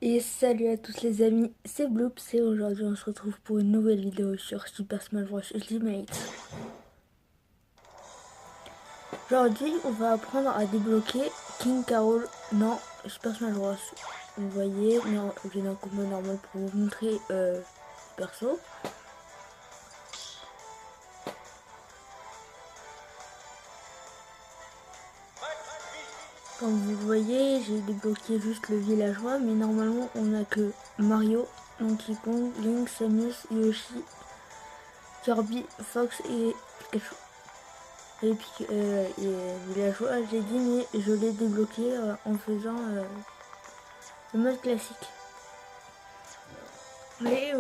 Et salut à tous les amis, c'est Bloops et aujourd'hui on se retrouve pour une nouvelle vidéo sur Super Smash Bros Ultimate. Aujourd'hui on va apprendre à débloquer King K. Rool dans Super Smash Bros. Vous voyez, j'ai un combo normal pour vous montrer le perso. Comme vous voyez, j'ai débloqué juste le villageois, mais normalement on n'a que Mario, Donkey Kong, Link, Samus, Yoshi, Kirby, Fox et Pikachu. Et puis villageois, j'ai dit, mais je l'ai débloqué en faisant le mode classique. Mais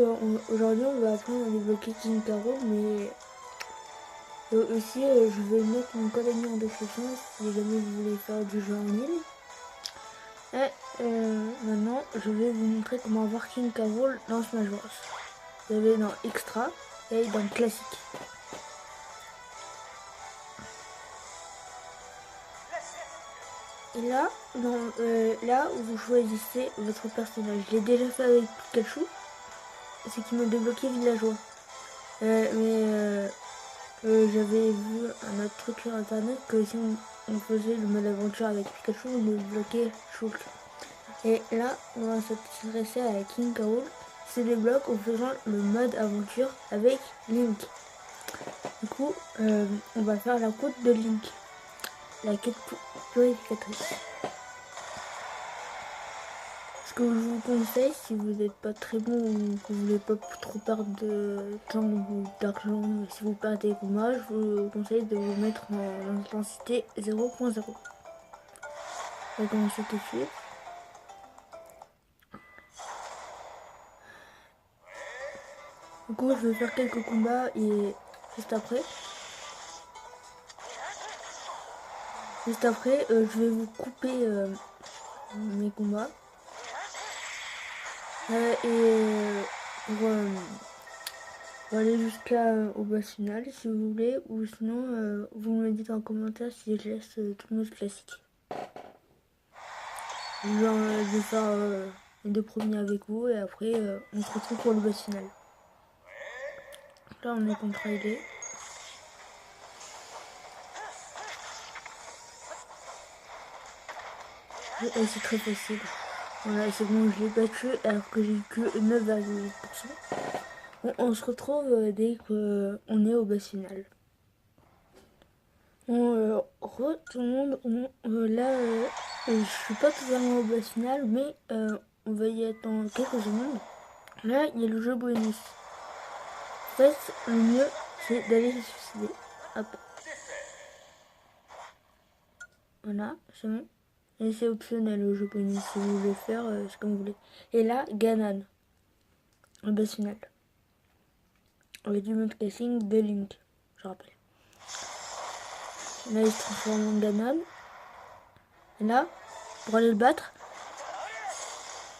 aujourd'hui on va apprendre à débloquer King K. Rool, mais aussi je vais mettre mon code ami en description si jamais vous voulez faire du jeu en ligne. Et maintenant je vais vous montrer comment avoir King K. Rool dans Smash Bros. Vous avez dans Extra et dans Classique. Et là, là où vous choisissez votre personnage. Je l'ai déjà fait avec Pikachu, c'est qui m'a débloqué villageois. J'avais vu un autre truc sur internet que si on faisait le mode aventure avec Pikachu, on débloquait Shulk. Et là, on va s'intéresser à King K. Rool. Se débloque en faisant le mode aventure avec Link. Du coup, on va faire la quête de Link. La quête purificatrice. Ce que je vous conseille, si vous n'êtes pas très bon ou que vous voulez pas trop perdre de temps ou d'argent, si vous perdez des combats, je vous conseille de vous mettre en intensité 0.0. On va commencer tout de suite. Du coup, je vais faire quelques combats et juste après, je vais vous couper mes combats. Pour aller jusqu'au boss final si vous voulez, ou sinon vous me dites en commentaire si je laisse tout le mode classique. Genre, je vais faire les deux premiers avec vous et après on se retrouve pour le boss final. Là on est contre Riley. Et c'est très facile. Voilà, c'est bon, je l'ai battu alors que j'ai que 9,8%. On se retrouve dès qu'on est au boss final. Bon, tout le monde, là, je suis pas totalement au boss final, mais on va y être dans quelques secondes. Là, il y a le jeu bonus. En fait, le mieux, c'est d'aller se suicider. Hop. Voilà, c'est bon. Et c'est optionnel le jeu bonus, si vous voulez faire, c'est comme vous voulez. Et là, Ganon, le boss final. Avec du mode casting de Link, je rappelle. Là, il se transforme en Ganon. Et là, pour aller le battre,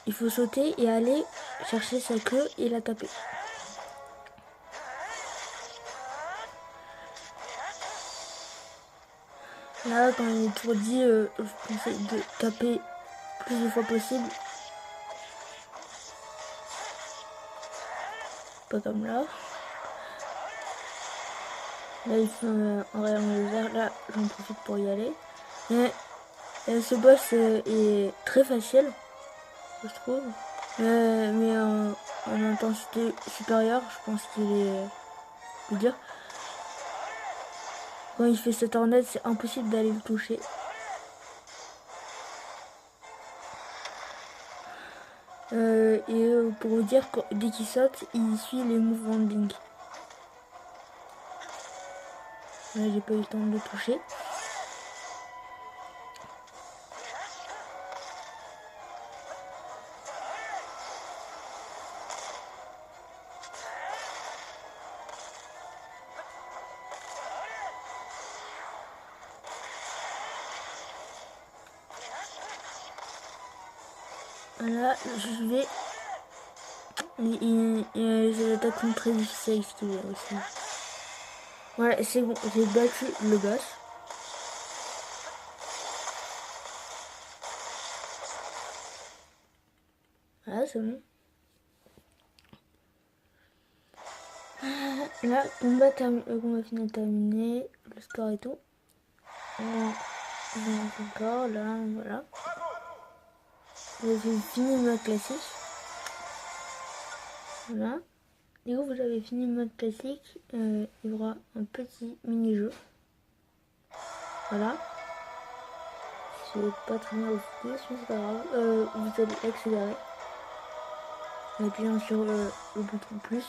il faut sauter et aller chercher sa queue et la taper. Là, quand il est étourdi, je conseille de taper plus de fois possible. Pas comme là. Là, il fait un rayon laser. Là, j'en profite pour y aller. Et ce boss est très facile, je trouve. Mais en intensité supérieure, je pense qu'il est plus dur. Quand il fait cette tornade, c'est impossible d'aller le toucher. Pour vous dire, dès qu'il saute, il suit les mouvements de Link. Là, j'ai pas eu le temps de le toucher. Là, je vais... Les attaques sont très difficiles à esquiver aussi. Voilà, c'est bon, j'ai battu le boss. Voilà, c'est bon. Là, combat final terminé, le score et tout. Encore, là, voilà. J'ai fini le mode classique. Voilà. Du coup, vous avez fini le mode classique. Il y aura un petit mini-jeu. Voilà. C'est pas très bien aussi, mais c'est pas grave. Vous allez accélérer. En appuyant sur le bouton plus.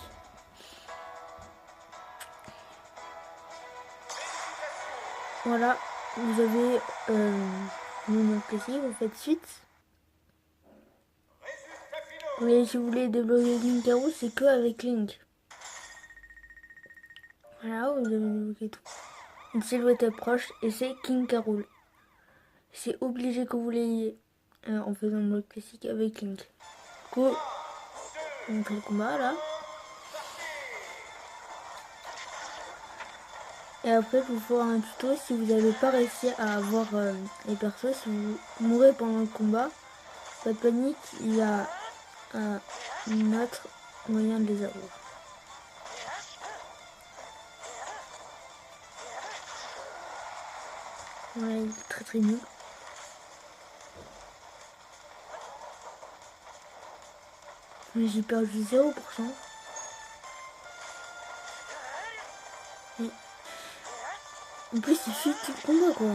Voilà. Vous avez le mode classique, vous faites suite. Mais si vous voulez débloquer King K. Rool, c'est que avec Link. Voilà, vous avez débloqué tout. Une silhouette proche et c'est King K. Rool. C'est obligé que vous l'ayez en faisant le mode classique avec Link. Du coup, on fait le combat là. Et après, il vous faut un tuto si vous n'avez pas réussi à avoir les persos. Si vous mourrez pendant le combat, pas de panique, il y a un autre moyen de les avoir. Voilà, il est très très nul. Mais j'ai perdu 0%. Et en plus, il fait tout le combat quoi.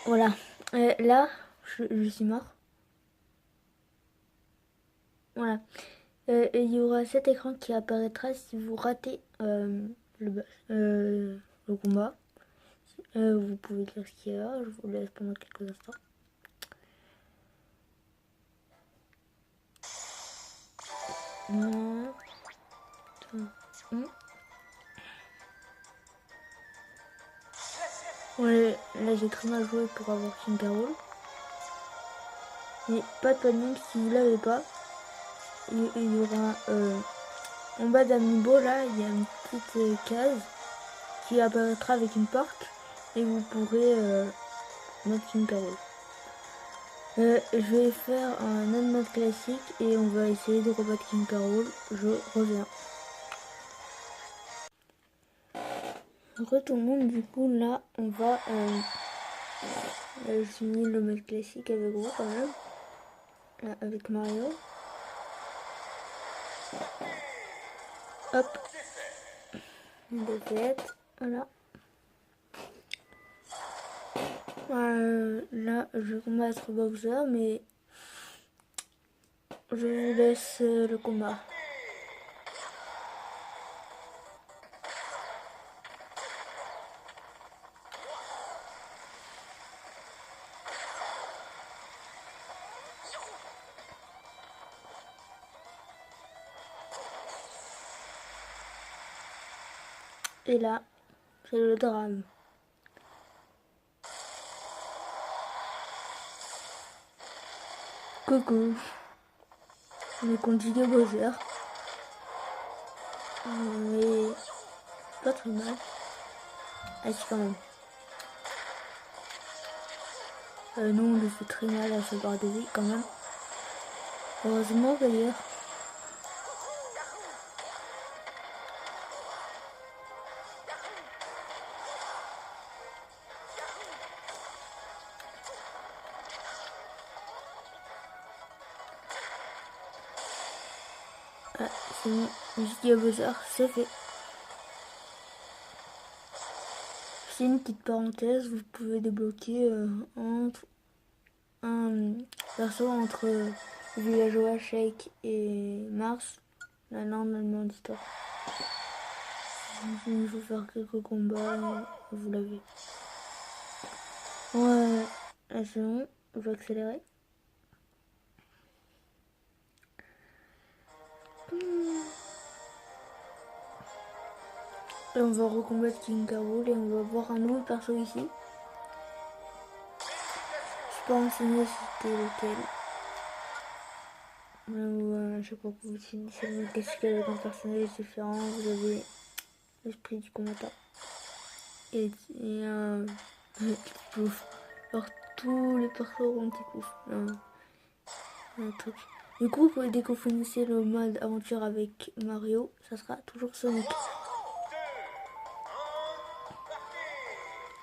Voilà. Là, je suis mort. Voilà. Et il y aura cet écran qui apparaîtra si vous ratez le combat. Vous pouvez lire ce qu'il y a. Je vous laisse pendant quelques instants. Non. Ouais, là j'ai très mal joué pour avoir King K. Rool. Mais pas de panique, si vous l'avez pas, il y aura en bas d'Amiibo, là, il y a une petite case qui apparaîtra avec une porte et vous pourrez mettre King K. Rool. Je vais faire un autre mode classique et on va essayer de rebattre King K. Rool. Je reviens. Re tout le monde, du coup là on va je finis le mode classique avec vous quand même. Là, avec Mario. Hop. Défaite. Voilà. Là je vais combattre Bowser mais je vous laisse le combat. Et là, c'est le drame. Coucou. On est contre Giga Bowser. Mais pas très mal. Ah si quand même. Nous on le fait très mal à se barre de vie quand même. Heureusement d'ailleurs. Ah, c'est bon. Giga Bowser, c'est fait. C'est une petite parenthèse, vous pouvez débloquer un perso entre villageois, Shake et Mars. Là, on a le monde d'histoire. Il faut faire quelques combats, vous l'avez. Ouais, là c'est bon, je vais accélérer. Et on va recombattre King K. Rool et on va voir un nouveau perso ici. Je suis pas renseigné si c'était lequel. À chaque fois que vous finissez le classique avec un personnage différent, vous avez l'esprit du combattant. Et Pouf. Alors tous les persos auront un petit pouf. Non, un truc. Du coup, dès que vous finissez le mode aventure avec Mario, ça sera toujours Sonic.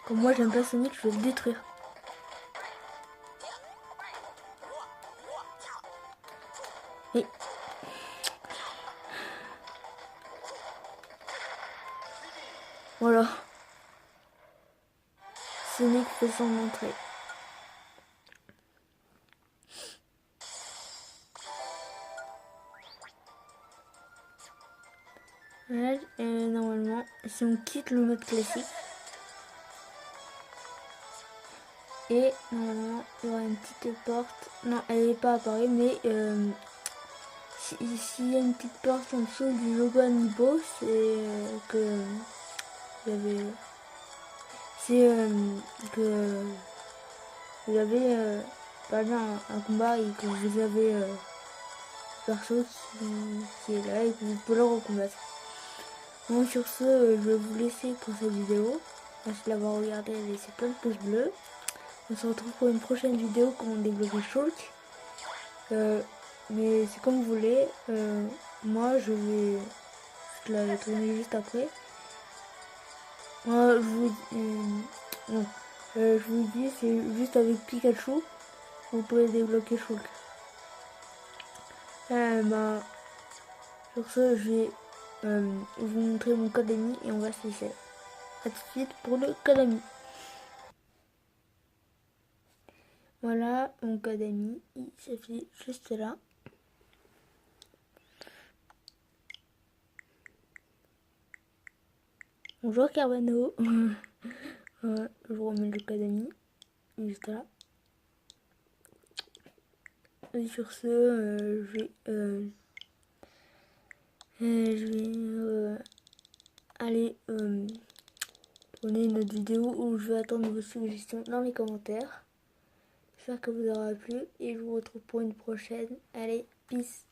Comme moi j'aime pas Sonic, je vais le détruire. Et voilà. Sonic fait son entrée. Voilà, normalement, si on quitte le mode classique, et normalement, il y aura une petite porte. Non, elle n'est pas apparue, mais s'il y a une petite porte en dessous du logo Amiibo, c'est que vous avez, c'est que vous avez par exemple un combat et que vous avez perso qui est là et que vous pouvez le recombattre. Bon, sur ce, je vais vous laisser pour cette vidéo. Merci d'avoir regardé, laissez plein de pouces bleus. On se retrouve pour une prochaine vidéo comment débloquer Shulk. Mais c'est comme vous voulez. Moi, je vais la tourner juste après. Moi, non. Je vous dis, c'est juste avec Pikachu, vous pouvez débloquer Shulk. Sur ce, je vais vous montrer mon code ami et on va se laisser. A tout de suite pour le code ami. Voilà mon code ami, il s'affiche juste là. Bonjour Carbano. Je vous remets le code ami, juste là. Et sur ce, je vais aller tourner une autre vidéo où je vais attendre vos suggestions dans les commentaires. J'espère que vous aura plu et je vous retrouve pour une prochaine. Allez, peace!